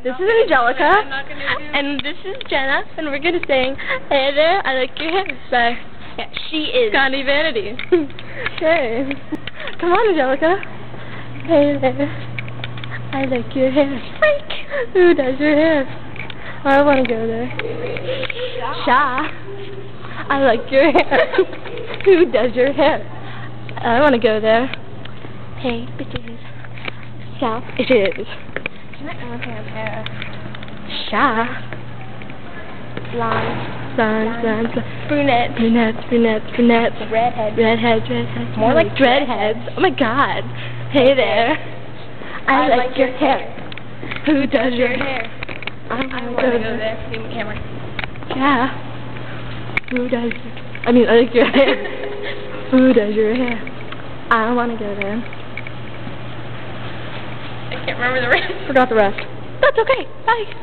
This is Angelica, and this is Jenna, and we're gonna sing "Hey There, I Like Your Hair" by She Is Connie Vanity. Okay, come on, Angelica. Hey there, I like your hair. Freak. Who does your hair? I want to go there. Sha, I like your hair. Who does your hair? I want to go there. Hey, bitches. Sha, it is. Sha. Blonde. Brunettes. Redheads. More like dreadheads. Oh my god. Hey there. I like your hair. Who does your hair? I want to go there. See the camera. Yeah. Who does? I like your hair. Who does your hair? I want to go there. I can't remember the rest. Forgot the rest. That's okay. Bye.